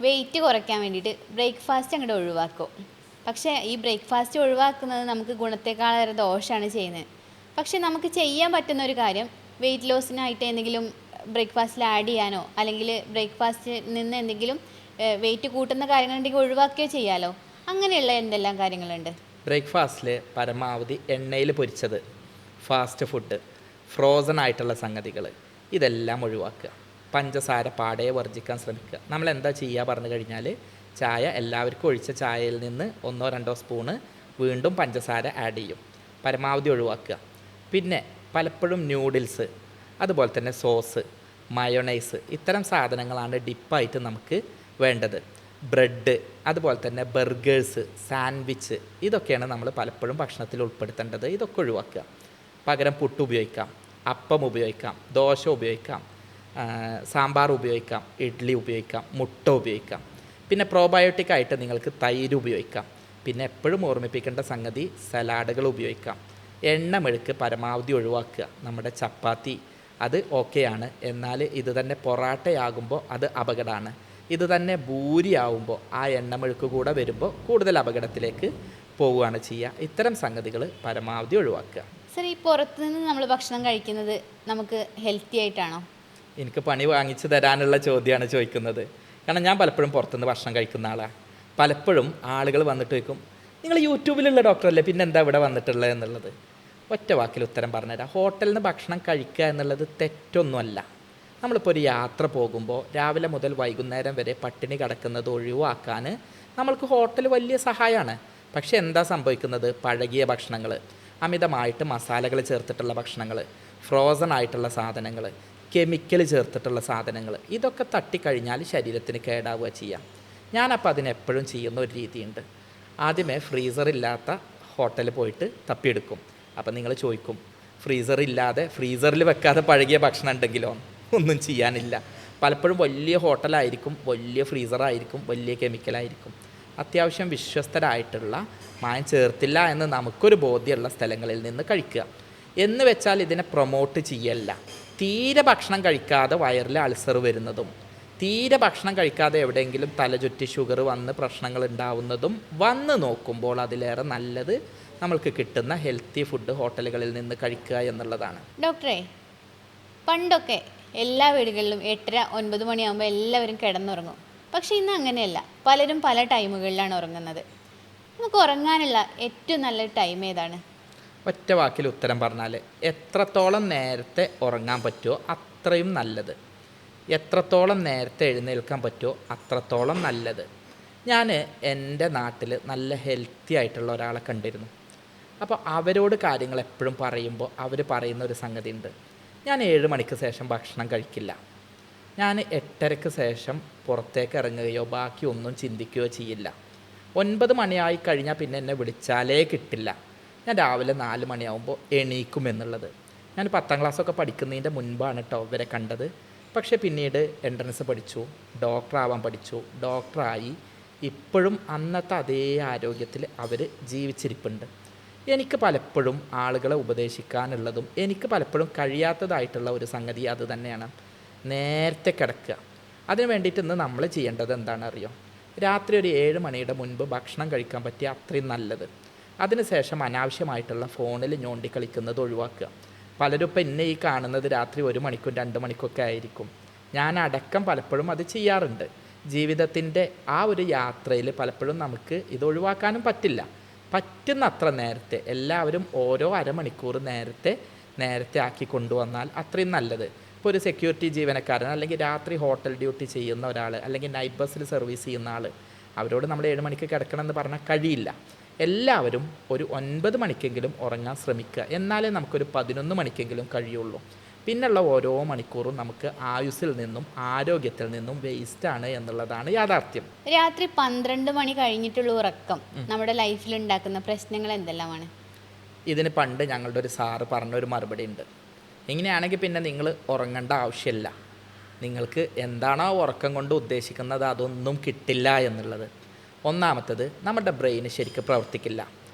Wait കുറയ്ക്കാൻ വേണ്ടിയിട്ട് breakfast അങ്ങോട്ട് ഒഴിവാക്കും. പക്ഷേ ഈ ബ്രേക്ക്ഫാസ്റ്റ് ഒഴിവാക്കുന്നത് നമുക്ക് ഗുണത്തെക്കാളേറെ ദോഷമാണ് ചെയ്യുന്നത്. പക്ഷേ നമുക്ക് ചെയ്യാൻ പറ്റുന്ന ഒരു കാര്യം വെയിറ്റ് ലോസിനായിട്ട് എന്തെങ്കിലും ബ്രേക്ക്ഫാസ്റ്റിൽ ആഡ് ചെയ്യാനോ അല്ലെങ്കിൽ ബ്രേക്ക്ഫാസ്റ്റിൽ നിന്ന് എന്തെങ്കിലും വെയിറ്റ് കൂട്ടുന്ന കാര്യങ്ങളുണ്ടെങ്കിൽ ഒഴിവാക്കുകയോ ചെയ്യാമല്ലോ. അങ്ങനെയുള്ള എന്തെല്ലാം കാര്യങ്ങളുണ്ട്? ബ്രേക്ക്ഫാസ്റ്റിൽ പരമാവധി എണ്ണയിൽ പൊരിച്ചത്, ഫാസ്റ്റ് ഫുഡ്, ഫ്രോസൺ ആയിട്ടുള്ള സംഗതികൾ ഇതെല്ലാം ഒഴിവാക്കുക. പഞ്ചസാര പാടെ വർജിക്കാൻ ശ്രമിക്കുക. നമ്മൾ എന്താ ചെയ്യുക പറഞ്ഞു കഴിഞ്ഞാൽ, ചായ എല്ലാവർക്കും ഒഴിച്ച ചായയിൽ നിന്ന് 1-2 സ്പൂണ് വീണ്ടും പഞ്ചസാര ആഡ് ചെയ്യും. പരമാവധി ഒഴിവാക്കുക. പിന്നെ പലപ്പോഴും ന്യൂഡിൽസ്, അതുപോലെ തന്നെ സോസ്, മയോണൈസ് ഇത്തരം സാധനങ്ങളാണ് ഡിപ്പായിട്ട് നമുക്ക് വേണ്ടത്. ബ്രെഡ്, അതുപോലെ തന്നെ ബർഗേഴ്സ്, സാൻഡ്വിച്ച് ഇതൊക്കെയാണ് നമ്മൾ പലപ്പോഴും ഭക്ഷണത്തിൽ ഉൾപ്പെടുത്തേണ്ടത്. ഇതൊക്കെ ഒഴിവാക്കുക. പകരം പുട്ട് ഉപയോഗിക്കാം, അപ്പം ഉപയോഗിക്കാം, ദോശ ഉപയോഗിക്കാം, സാമ്പാർ ഉപയോഗിക്കാം, ഇഡ്ഡലി ഉപയോഗിക്കാം, മുട്ട ഉപയോഗിക്കാം. പിന്നെ പ്രോബയോട്ടിക് ആയിട്ട് നിങ്ങൾക്ക് തൈര് ഉപയോഗിക്കാം. പിന്നെ എപ്പോഴും ഓർമ്മിപ്പിക്കേണ്ട സംഗതി സലാഡുകൾ ഉപയോഗിക്കാം. എണ്ണമെഴുക്ക് പരമാവധി ഒഴിവാക്കുക. നമ്മുടെ ചപ്പാത്തി അത് ഓക്കെയാണ്, എന്നാൽ ഇത് തന്നെ പൊറാട്ടയാകുമ്പോൾ അത് അപകടമാണ്. ഇത് തന്നെ ഭൂരിയാവുമ്പോൾ ആ എണ്ണമെഴുക്ക് കൂടെ വരുമ്പോൾ കൂടുതൽ അപകടത്തിലേക്ക് പോവുകയാണ് ചെയ്യുക. ഇത്തരം സംഗതികൾ പരമാവധി ഒഴിവാക്കുക. സർ, ഈ പുറത്തുനിന്ന് നമ്മൾ ഭക്ഷണം കഴിക്കുന്നത് നമുക്ക് ഹെൽത്തി ആയിട്ടാണോ? എനിക്ക് പണി വാങ്ങിച്ചു തരാനുള്ള ചോദ്യമാണ് ചോദിക്കുന്നത്. കാരണം ഞാൻ പലപ്പോഴും പുറത്തുനിന്ന് ഭക്ഷണം കഴിക്കുന്ന ആളാണ്. പലപ്പോഴും ആളുകൾ വന്നിട്ട് ചോദിക്കും, നിങ്ങൾ യൂട്യൂബിലുള്ള ഡോക്ടറല്ലേ, പിന്നെ എന്താ ഇവിടെ വന്നിട്ടുള്ളത് എന്നുള്ളത്. ഒറ്റ വാക്കിൽ ഉത്തരം പറഞ്ഞുതരാം. ഹോട്ടലിൽ നിന്ന് ഭക്ഷണം കഴിക്കുക എന്നുള്ളത് തെറ്റൊന്നുമല്ല. നമ്മളിപ്പോൾ ഒരു യാത്ര പോകുമ്പോൾ രാവിലെ മുതൽ വൈകുന്നേരം വരെ പട്ടിണി കിടക്കുന്നത് ഒഴിവാക്കാൻ നമ്മൾക്ക് ഹോട്ടൽ വലിയ സഹായമാണ്. പക്ഷേ എന്താ സംഭവിക്കുന്നത്? പഴകിയ ഭക്ഷണങ്ങൾ, അമിതമായിട്ട് മസാലകൾ ചേർത്തിട്ടുള്ള ഭക്ഷണങ്ങൾ, ഫ്രോസൺ ആയിട്ടുള്ള സാധനങ്ങൾ, കെമിക്കൽ ചേർത്തിട്ടുള്ള സാധനങ്ങൾ ഇതൊക്കെ തട്ടിക്കഴിഞ്ഞാൽ ശരീരത്തിന് കേടാവുക ചെയ്യാം. ഞാനപ്പോൾ അതിനെപ്പോഴും ചെയ്യുന്ന ഒരു രീതിയുണ്ട്. ആദ്യമേ ഫ്രീസറില്ലാത്ത ഹോട്ടലിൽ പോയിട്ട് തപ്പിയെടുക്കും. അപ്പം നിങ്ങൾ ചോദിക്കും, ഫ്രീസറില്ലാതെ ഫ്രീസറിൽ വെക്കാതെ പഴകിയ ഭക്ഷണം ഉണ്ടെങ്കിലോ? ഒന്നും ചെയ്യാനില്ല. പലപ്പോഴും വലിയ ഹോട്ടലായിരിക്കും, വലിയ ഫ്രീസറായിരിക്കും, വലിയ കെമിക്കലായിരിക്കും. അത്യാവശ്യം വിശ്വസ്തരായിട്ടുള്ള, മായം ചേർത്തില്ല എന്ന് നമുക്കൊരു ബോധ്യമുള്ള സ്ഥലങ്ങളിൽ നിന്ന് കഴിക്കുക. എന്ന് വെച്ചാൽ ഇതിനെ പ്രൊമോട്ട് ചെയ്യല്ല. തീരെ ഭക്ഷണം കഴിക്കാതെ വയറിൽ അൾസർ വരുന്നതും, തീരെ ഭക്ഷണം കഴിക്കാതെ എവിടെയെങ്കിലും തലചുറ്റി ഷുഗർ വന്ന് പ്രശ്നങ്ങൾ ഉണ്ടാവുന്നതും വന്ന് നോക്കുമ്പോൾ അതിലേറെ നല്ലത് നമ്മൾക്ക് കിട്ടുന്ന ഹെൽത്തി ഫുഡ് ഹോട്ടലുകളിൽ നിന്ന് കഴിക്കുക എന്നുള്ളതാണ്. ഡോക്ടറെ, പണ്ടൊക്കെ എല്ലാ വീടുകളിലും 8:30-9 മണിയാകുമ്പോൾ എല്ലാവരും കിടന്നുറങ്ങും. പക്ഷേ ഇന്ന് അങ്ങനെയല്ല. പലരും പല ടൈമുകളിലാണ് ഉറങ്ങുന്നത്. നമുക്ക് ഉറങ്ങാനുള്ള ഏറ്റവും നല്ല ടൈം ഏതാണ്? ഒറ്റ വാക്കിൽ ഉത്തരം പറഞ്ഞാൽ, എത്രത്തോളം നേരത്തെ ഉറങ്ങാൻ പറ്റുമോ അത്രയും നല്ലത്. എത്രത്തോളം നേരത്തെ എഴുന്നേൽക്കാൻ പറ്റുമോ അത്രത്തോളം നല്ലത്. ഞാൻ എൻ്റെ നാട്ടിൽ നല്ല ഹെൽത്തി ആയിട്ടുള്ള ഒരാളെ കണ്ടിരുന്നു. അപ്പോൾ അവരോട് കാര്യങ്ങൾ എപ്പോഴും പറയുമ്പോൾ അവർ പറയുന്ന ഒരു സംഗതി ഉണ്ട്. ഞാൻ 7 മണിക്ക് ശേഷം ഭക്ഷണം കഴിക്കില്ല. ഞാൻ 8:30 ശേഷം പുറത്തേക്ക് ഇറങ്ങുകയോ ബാക്കി ഒന്നും ചിന്തിക്കുകയോ ചെയ്യില്ല. 9 മണിയായി കഴിഞ്ഞാൽ പിന്നെ എന്നെ വിളിച്ചാലേ കിട്ടില്ല. ഞാൻ രാവിലെ 4 മണിയാകുമ്പോൾ എണീക്കുമെന്നുള്ളത്. ഞാൻ 10ാം ക്ലാസ്സൊക്കെ പഠിക്കുന്നതിൻ്റെ മുൻപാണ് കേട്ടോ ഇവരെ കണ്ടത്. പക്ഷേ പിന്നീട് എൻട്രൻസ് പഠിച്ചു, ഡോക്ടറാവാൻ പഠിച്ചു, ഡോക്ടറായി. ഇപ്പോഴും അന്നത്തെ അതേ ആരോഗ്യത്തിൽ അവർ ജീവിച്ചിരിപ്പുണ്ട്. എനിക്ക് പലപ്പോഴും ആളുകളെ ഉപദേശിക്കാനുള്ളതും എനിക്ക് പലപ്പോഴും കഴിയാത്തതായിട്ടുള്ള ഒരു സംഗതി അത് തന്നെയാണ്. നേരത്തെ കിടക്കുക. അതിന് വേണ്ടിയിട്ട് ഇന്ന് നമ്മൾ ചെയ്യേണ്ടത് എന്താണെന്നറിയോ? രാത്രി ഒരു 7 മണിയുടെ മുൻപ് ഭക്ഷണം കഴിക്കാൻ പറ്റിയ അത്രയും നല്ലത്. അതിനുശേഷം അനാവശ്യമായിട്ടുള്ള ഫോണിൽ ഞോണ്ടി കളിക്കുന്നത് ഒഴിവാക്കുക. പലരും ഇപ്പം എന്നെ ഈ കാണുന്നത് രാത്രി 1 മണിക്കും 2 മണിക്കൊക്കെ ആയിരിക്കും. ഞാൻ അടക്കം പലപ്പോഴും അത് ചെയ്യാറുണ്ട്. ജീവിതത്തിൻ്റെ ആ ഒരു യാത്രയിൽ പലപ്പോഴും നമുക്ക് ഇത് ഒഴിവാക്കാനും പറ്റില്ല. പറ്റുന്ന അത്ര നേരത്തെ എല്ലാവരും ഓരോ അരമണിക്കൂർ നേരത്തെ ആക്കി കൊണ്ടുവന്നാൽ അത്രയും നല്ലത്. ഇപ്പോൾ ഒരു സെക്യൂരിറ്റി ജീവനക്കാരൻ, അല്ലെങ്കിൽ രാത്രി ഹോട്ടൽ ഡ്യൂട്ടി ചെയ്യുന്ന ഒരാൾ, അല്ലെങ്കിൽ നൈറ്റ് ബസ്സിൽ സർവീസ് ചെയ്യുന്ന ആൾ, അവരോട് നമ്മൾ 7 മണിക്ക് കിടക്കണമെന്ന് പറഞ്ഞാൽ കഴിയില്ല. എല്ലാവരും ഒരു 9 മണിക്കെങ്കിലും ഉറങ്ങാൻ ശ്രമിക്കുക. എന്നാലേ നമുക്കൊരു 11 മണിക്കെങ്കിലും കഴിയുള്ളൂ. പിന്നുള്ള ഓരോ മണിക്കൂറും നമുക്ക് ആയുസ്സിൽ നിന്നും ആരോഗ്യത്തിൽ നിന്നും വേസ്റ്റാണ് എന്നുള്ളതാണ് യാഥാർത്ഥ്യം. രാത്രി 12 മണി കഴിഞ്ഞിട്ടുള്ള ഉറക്കം നമ്മുടെ ലൈഫിൽ ഉണ്ടാക്കുന്ന പ്രശ്നങ്ങൾ എന്തെല്ലാമാണ്? ഇതിന് പണ്ട് ഞങ്ങളുടെ ഒരു സാറ് പറഞ്ഞൊരു മറുപടി ഉണ്ട്. ഇങ്ങനെയാണെങ്കിൽ പിന്നെ നിങ്ങൾ ഉറങ്ങേണ്ട ആവശ്യമില്ല. നിങ്ങൾക്ക് എന്താണോ ഉറക്കം കൊണ്ട് ഉദ്ദേശിക്കുന്നത് അതൊന്നും കിട്ടില്ല എന്നുള്ളത്. ഒന്നാമത്തത്, നമ്മുടെ ബ്രെയിന് ശരിക്കും പ്രവർത്തിക്കില്ല.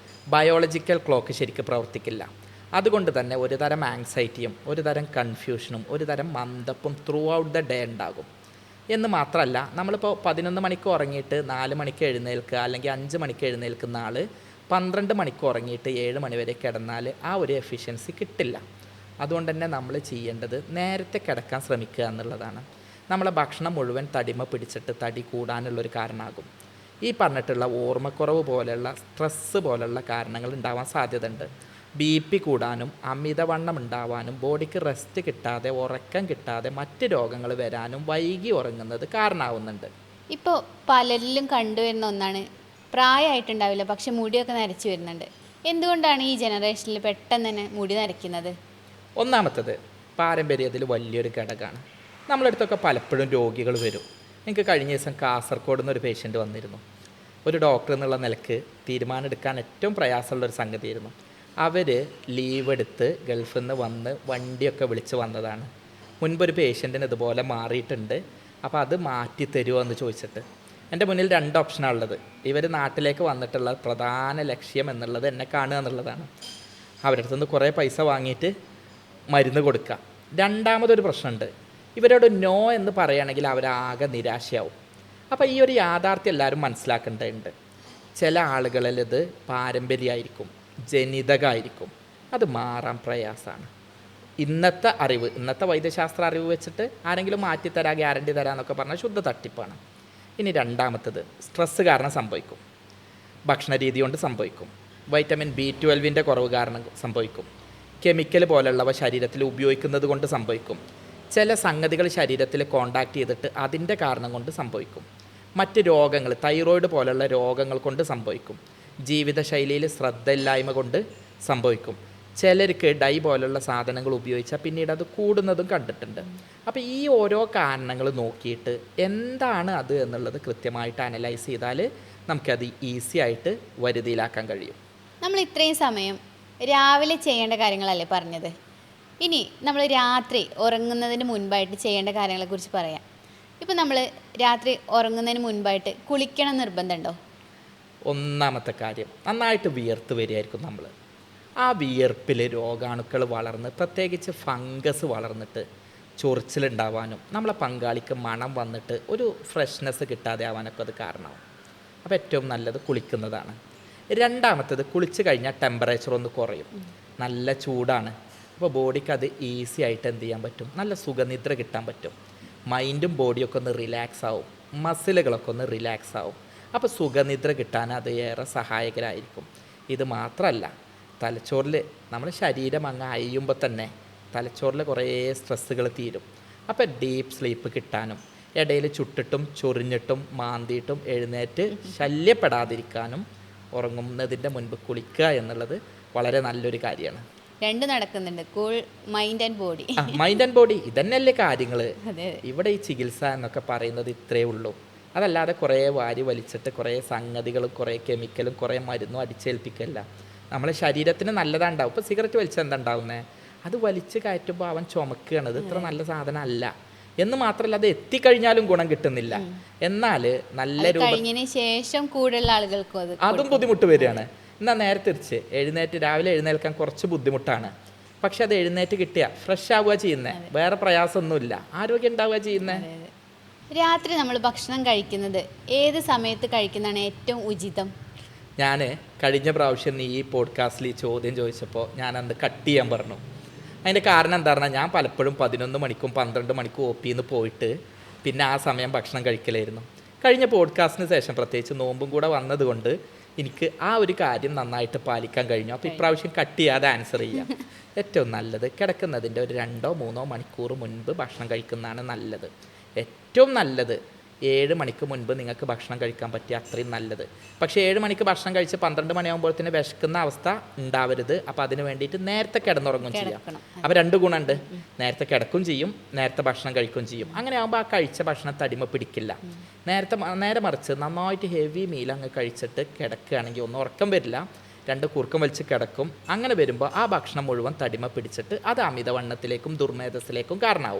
ബയോളജിക്കൽ ക്ലോക്ക് ശരിക്കും പ്രവർത്തിക്കില്ല. അതുകൊണ്ട് തന്നെ ഒരു തരം ആങ്സൈറ്റിയും ഒരു തരം കൺഫ്യൂഷനും ഒരു തരം മന്ദപ്പും ത്രൂ ഔട്ട് ദ ഡേ ഉണ്ടാകും. എന്ന് മാത്രമല്ല, നമ്മളിപ്പോൾ 11 മണിക്ക് ഉറങ്ങിയിട്ട് 4 മണിക്ക് എഴുന്നേൽക്കുക, അല്ലെങ്കിൽ 5 മണിക്ക് എഴുന്നേൽക്കുന്ന ആൾ 12 മണിക്ക് ഉറങ്ങിയിട്ട് 7 മണി വരെ കിടന്നാൽ ആ ഒരു എഫിഷ്യൻസി കിട്ടില്ല. അതുകൊണ്ട് തന്നെ നമ്മൾ ചെയ്യേണ്ടത് നേരത്തെ കിടക്കാൻ ശ്രമിക്കുക എന്നുള്ളതാണ്. നമ്മളെ ഭക്ഷണം മുഴുവൻ തടിമ പിടിച്ചിട്ട് തടി കൂടാനുള്ളൊരു കാരണമാകും. ഈ പറഞ്ഞിട്ടുള്ള ഓർമ്മക്കുറവ് പോലെയുള്ള സ്ട്രെസ്സ് പോലെയുള്ള കാരണങ്ങൾ ഉണ്ടാവാൻ സാധ്യതയുണ്ട്. BP കൂടാനും അമിതവണ്ണം ഉണ്ടാവാനും ബോഡിക്ക് റെസ്റ്റ് കിട്ടാതെ ഉറക്കം കിട്ടാതെ മറ്റ് രോഗങ്ങൾ വരാനും വൈകി ഉറങ്ങുന്നത് കാരണമാവുന്നുണ്ട്. ഇപ്പോൾ പലരിലും കണ്ടുവരുന്ന ഒന്നാണ്, പ്രായമായിട്ടുണ്ടാവില്ല പക്ഷെ മുടിയൊക്കെ നരച്ചു വരുന്നുണ്ട്. എന്തുകൊണ്ടാണ് ഈ ജനറേഷനിൽ പെട്ടെന്ന് തന്നെ മുടി നരയ്ക്കുന്നത്? ഒന്നാമത്തത് പാരമ്പര്യത്തിൽ വലിയൊരു ഘടകമാണ്. നമ്മളടുത്തൊക്കെ പലപ്പോഴും രോഗികൾ വരും. എനിക്ക് കഴിഞ്ഞ ദിവസം കാസർഗോഡ് നിന്നൊരു പേഷ്യൻ്റ് വന്നിരുന്നു. ഒരു ഡോക്ടർ എന്നുള്ള നിലക്ക് തീരുമാനം എടുക്കാൻ ഏറ്റവും പ്രയാസമുള്ളൊരു സംഗതിയായിരുന്നു. അവർ ലീവ് എടുത്ത് ഗൾഫിൽ നിന്ന് വന്ന് വണ്ടിയൊക്കെ വിളിച്ച് വന്നതാണ്. മുൻപൊരു പേഷ്യൻറ്റിന് ഇതുപോലെ മാറിയിട്ടുണ്ട്, അപ്പോൾ അത് മാറ്റി തരുമോ എന്ന് ചോദിച്ചിട്ട്. എൻ്റെ മുന്നിൽ 2 ഓപ്ഷനാണുള്ളത്. ഇവർ നാട്ടിലേക്ക് വന്നിട്ടുള്ള പ്രധാന ലക്ഷ്യം എന്നുള്ളത് എന്നെ കാണുക എന്നുള്ളതാണ്. അവരുടെ അടുത്ത് നിന്ന് കുറേ പൈസ വാങ്ങിയിട്ട് മരുന്ന് കൊടുക്കുക. രണ്ടാമതൊരു പ്രശ്നമുണ്ട്, ഇവരോട് നോ എന്ന് പറയുകയാണെങ്കിൽ അവരാകെ നിരാശയാവും. അപ്പോൾ ഈ ഒരു യാഥാർത്ഥ്യം എല്ലാവരും മനസ്സിലാക്കേണ്ടതുണ്ട്. ചില ആളുകളിൽ ഇത് പാരമ്പര്യമായിരിക്കും, ജനിതകമായിരിക്കും, അത് മാറാൻ പ്രയാസമാണ്. ഇന്നത്തെ അറിവ്, ഇന്നത്തെ വൈദ്യശാസ്ത്ര അറിവ് വെച്ചിട്ട് ആരെങ്കിലും മാറ്റിത്തരാ ഗ്യാരണ്ടി തരാമെന്നൊക്കെ പറഞ്ഞാൽ ശുദ്ധ തട്ടിപ്പാണ്. ഇനി രണ്ടാമത്തത് സ്ട്രെസ്സ് കാരണം സംഭവിക്കും, ഭക്ഷണ രീതി കൊണ്ട് സംഭവിക്കും, വൈറ്റമിൻ B12 കുറവ് കാരണം സംഭവിക്കും, കെമിക്കൽ പോലുള്ളവ ശരീരത്തിൽ ഉപയോഗിക്കുന്നത് കൊണ്ട് സംഭവിക്കും, ചില സംഗതികൾ ശരീരത്തിൽ കോണ്ടാക്ട് ചെയ്തിട്ട് അതിൻ്റെ കാരണം കൊണ്ട് സംഭവിക്കും, മറ്റ് രോഗങ്ങൾ തൈറോയിഡ് പോലുള്ള രോഗങ്ങൾ കൊണ്ട് സംഭവിക്കും, ജീവിതശൈലിയിൽ ശ്രദ്ധയില്ലായ്മ കൊണ്ട് സംഭവിക്കും, ചിലർക്ക് ഡൈ പോലുള്ള സാധനങ്ങൾ ഉപയോഗിച്ചാൽ പിന്നീട് അത് കൂടുന്നതും കണ്ടിട്ടുണ്ട്. അപ്പോൾ ഈ ഓരോ കാരണങ്ങൾ നോക്കിയിട്ട് എന്താണ് അത് എന്നുള്ളത് കൃത്യമായിട്ട് അനലൈസ് ചെയ്താൽ നമുക്കത് ഈസി ആയിട്ട് വരുതിയിലാക്കാൻ കഴിയും. നമ്മൾ ഇത്രയും സമയം രാവിലെ ചെയ്യേണ്ട കാര്യങ്ങളല്ലേ പറഞ്ഞത്. ഇനി നമ്മൾ രാത്രി ഉറങ്ങുന്നതിന് മുൻപായിട്ട് ചെയ്യേണ്ട കാര്യങ്ങളെക്കുറിച്ച് പറയാം. ഇപ്പോൾ നമ്മൾ രാത്രി ഉറങ്ങുന്നതിന് മുൻപായിട്ട് കുളിക്കണം നിർബന്ധമുണ്ടോ? ഒന്നാമത്തെ കാര്യം, നന്നായിട്ട് വിയർത്ത് വരികയായിരിക്കും നമ്മൾ. ആ വിയർപ്പിൽ രോഗാണുക്കൾ വളർന്ന് പ്രത്യേകിച്ച് ഫംഗസ് വളർന്നിട്ട് ചൊറിച്ചിലുണ്ടാവാനും നമ്മളെ പങ്കാളിക്ക് മണം വന്നിട്ട് ഒരു ഫ്രഷ്നെസ് കിട്ടാതെ ആവാനൊക്കെ അത് കാരണമാവും. അപ്പോൾ ഏറ്റവും നല്ലത് കുളിക്കുന്നതാണ്. രണ്ടാമത്തത്, കുളിച്ച് കഴിഞ്ഞാൽ ടെമ്പറേച്ചർ ഒന്ന് കുറയും, നല്ല ചൂടാണ്. അപ്പോൾ ബോഡിക്ക് അത് ഈസി ആയിട്ട് എന്ത് ചെയ്യാൻ പറ്റും, നല്ല സുഖനിദ്ര കിട്ടാൻ പറ്റും. മൈൻഡും ബോഡിയൊക്കെ ഒന്ന് റിലാക്സ് ആവും, മസിലുകളൊക്കെ ഒന്ന് റിലാക്സ് ആവും. അപ്പോൾ സുഖനിദ്ര കിട്ടാൻ അത് ഏറെ സഹായകരമായിരിക്കും. ഇത് മാത്രമല്ല, തലച്ചോറിൽ നമ്മുടെ ശരീരം അങ്ങ് അയ്യുമ്പോൾ തന്നെ തലച്ചോറിൽ കുറേ സ്ട്രെസ്സുകൾ തീരും. അപ്പോൾ ഡീപ്പ് സ്ലീപ്പ് കിട്ടാനും ഇടയിൽ ചുട്ടിട്ടും ചൊറിഞ്ഞിട്ടും മാന്തിയിട്ടും എഴുന്നേറ്റ് ശല്യപ്പെടാതിരിക്കാനും ഉറങ്ങുന്നതിൻ്റെ മുൻപ് കുളിക്കുക എന്നുള്ളത് വളരെ നല്ലൊരു കാര്യമാണ്. രണ്ട് നടക്കുന്നുണ്ട്, cool mind and body. Mind and body ഇതന്നെയല്ലേ കാര്യങ്ങൾ. അതെ. ഇവിടെ ഈ ചികിത്സ എന്നൊക്കെ പറയുന്നത് ഇത്രയേ ഉള്ളൂ. അതല്ലാതെ കുറേ വാരി വലിച്ചിട്ട് കുറേ സംഗതികളും കുറേ കെമിക്കലും കുറേ മരുന്നും അടിച്ചേൽപ്പിക്കല്ല. നമ്മളെ ശരീരത്തിന് നല്ലതാണ്ടാവും. ഇപ്പോൾ സിഗരറ്റ് വലിച്ചാൽ എന്താ ഉണ്ടാവുന്നത്, അത് വലിച്ച് കയറ്റുമ്പോൾ അവൻ ചുമക്കുകയാണ്, ഇത് ഇത്ര നല്ല സാധനം അല്ല എന്ന് മാത്രമല്ല അത് എത്തിക്കഴിഞ്ഞാലും ഗുണം കിട്ടുന്നില്ല. എന്നാൽ നല്ല കഴിഞ്ഞതിന് ശേഷം കൂടുതലുള്ള ആളുകൾക്കും അതും ബുദ്ധിമുട്ട് വരികയാണ്. എന്നാൽ നേരെ തിരിച്ച് രാവിലെ എഴുന്നേൽക്കാൻ കുറച്ച് ബുദ്ധിമുട്ടാണ്, പക്ഷെ അത് എഴുന്നേറ്റ് കിട്ടിയാൽ ഫ്രഷ് ആവുക ചെയ്യുന്നത്, വേറെ പ്രയാസമൊന്നുമില്ല, ആരോഗ്യം ഉണ്ടാവുക ചെയ്യുന്നത്. രാത്രി നമ്മൾ ഭക്ഷണം കഴിക്കുന്നത് ഏത് സമയത്ത് കഴിക്കുന്നതാണ് ഏറ്റവും ഉചിതം? ഞാൻ കഴിഞ്ഞ പ്രാവശ്യം നീ ഈ പോഡ്കാസ്റ്റിൽ ഈ ചോദ്യം ചോദിച്ചപ്പോൾ ഞാൻ അന്ന് കട്ട് ചെയ്യാൻ പറഞ്ഞു. അതിൻ്റെ കാരണം എന്താ പറഞ്ഞാൽ, ഞാൻ പലപ്പോഴും 11 മണിക്കും 12 മണിക്കും OP-ന്ന് പോയിട്ട് പിന്നെ ആ സമയം ഭക്ഷണം കഴിക്കലായിരുന്നു. കഴിഞ്ഞ പോഡ്കാസ്റ്റിന് ശേഷം പ്രത്യേകിച്ച് നോമ്പും കൂടെ വന്നതുകൊണ്ട് എനിക്ക് ആ ഒരു കാര്യം നന്നായിട്ട് പാലിക്കാൻ കഴിഞ്ഞു. അപ്പോൾ ഇപ്രാവശ്യം കട്ട് ചെയ്യാതെ ആൻസർ ചെയ്യാം. ഏറ്റവും നല്ലത് കിടക്കുന്നതിൻ്റെ ഒരു 2-3 മണിക്കൂർ മുൻപ് ഭക്ഷണം കഴിക്കുന്നതാണ് നല്ലത്. ഏറ്റവും നല്ലത് 7 മണിക്ക് മുൻപ് നിങ്ങൾക്ക് ഭക്ഷണം കഴിക്കാൻ പറ്റിയ അത്രയും നല്ലത്. പക്ഷേ 7 മണിക്ക് ഭക്ഷണം കഴിച്ച് 12 മണിയാകുമ്പോഴത്തേന് വിശക്കുന്ന അവസ്ഥ ഉണ്ടാവരുത്. അപ്പോൾ അതിന് വേണ്ടിയിട്ട് നേരത്തെ കിടന്നുറങ്ങും ചെയ്യാം. അപ്പോൾ 2 ഗുണമുണ്ട്, നേരത്തെ കിടക്കും ചെയ്യും, നേരത്തെ ഭക്ഷണം കഴിക്കുകയും ചെയ്യും. അങ്ങനെ ആകുമ്പോൾ ആ കഴിച്ച ഭക്ഷണം തടിമ പിടിക്കില്ല. നേരെ മറിച്ച് നന്നായിട്ട് ഹെവി മീൽ അങ്ങ് കഴിച്ചിട്ട് കിടക്കുകയാണെങ്കിൽ ഒന്നും ഉറക്കം വരില്ല, 2 കൂർക്കം വലിച്ച് കിടക്കും. അങ്ങനെ വരുമ്പോൾ ആ ഭക്ഷണം മുഴുവൻ തടിമ പിടിച്ചിട്ട് അത് അമിതവണ്ണത്തിലേക്കും ദുർമേധസ്സിലേക്കും കാരണമാവും.